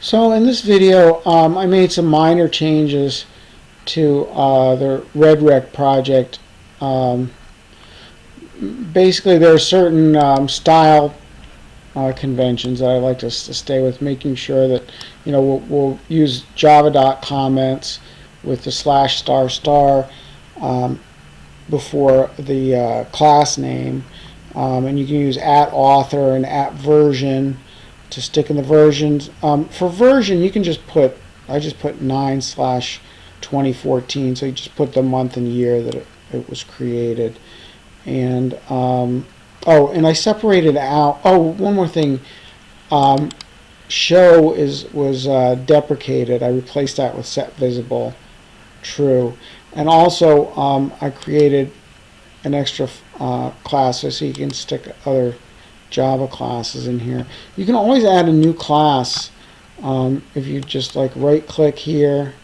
So in this video, I made some minor changes to the RedRect project. Basically, there are certain style conventions that I like to stay with, making sure that we'll use java.comments with the /** before the class name, and you can use @author and @version to stick in the versions. For version, you can just put, I just put 9/2014, so you just put the month and year that it was created. And oh, and I separated out, oh, one more thing, show was deprecated. I replaced that with set visible true. And also I created an extra class so you can stick other Java classes in here. You can always add a new class if you just like right click here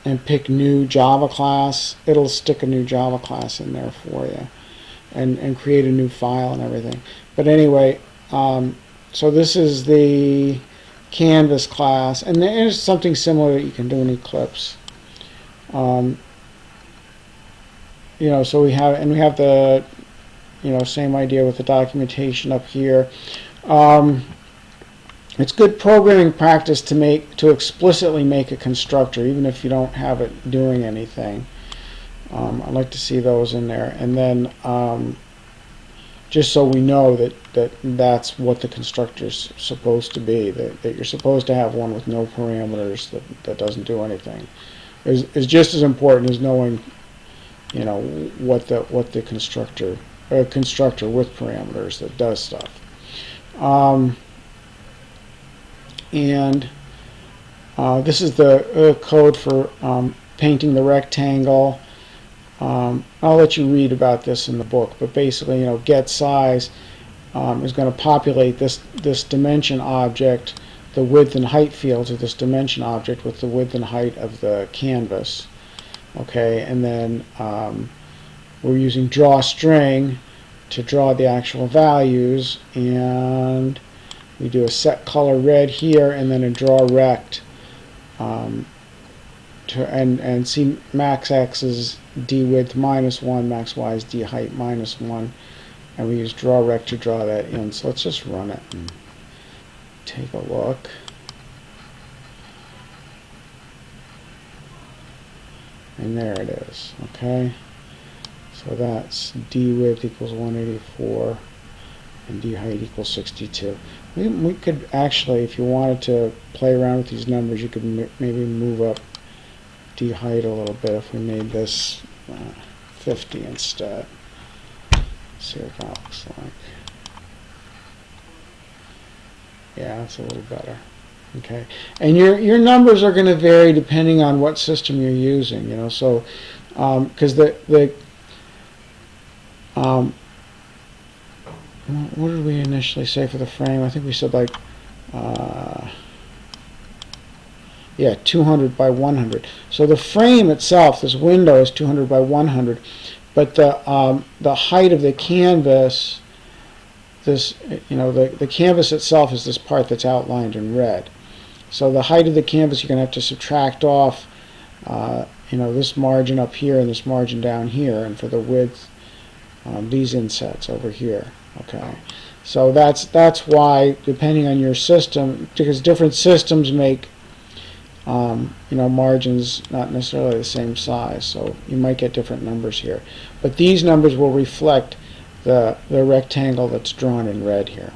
and pick new Java class. It'll stick a new Java class in there for you and create a new file and everything. But anyway, so this is the canvas class, and there's something similar that you can do in Eclipse. So we have the same idea with the documentation up here. It's good programming practice to explicitly make a constructor, even if you don't have it doing anything. I like to see those in there, and then just so we know that's what the constructor is supposed to be. That you're supposed to have one with no parameters that doesn't do anything. Is just as important as knowing what the constructor with parameters that does stuff. This is the code for painting the rectangle. I'll let you read about this in the book, but basically, get size is going to populate this dimension object, the width and height fields of this dimension object with the width and height of the canvas. Okay, and then we're using drawString to draw the actual values, and we do a set color red here, and then a drawRect and see max x is d width -1, max y is d height -1, and we use drawRect to draw that in. So let's just run it and take a look. And there it is. Okay, so that's d width equals 184 and d height equals 62. We could actually, if you wanted to play around with these numbers, you could maybe move up d height a little bit if we made this 50 instead. Let's see what that looks like. Yeah, that's a little better. Okay, and your numbers are going to vary depending on what system you're using. So because what did we initially say for the frame? I think we said like 200 by 100. So the frame itself, this window, is 200 by 100, but the height of the canvas, the canvas itself is this part that's outlined in red. So the height of the canvas, you're going to have to subtract off this margin up here and this margin down here, and for the width, these insets over here. Okay, so that's why, depending on your system, because different systems make margins not necessarily the same size, so you might get different numbers here. But these numbers will reflect the rectangle that's drawn in red here.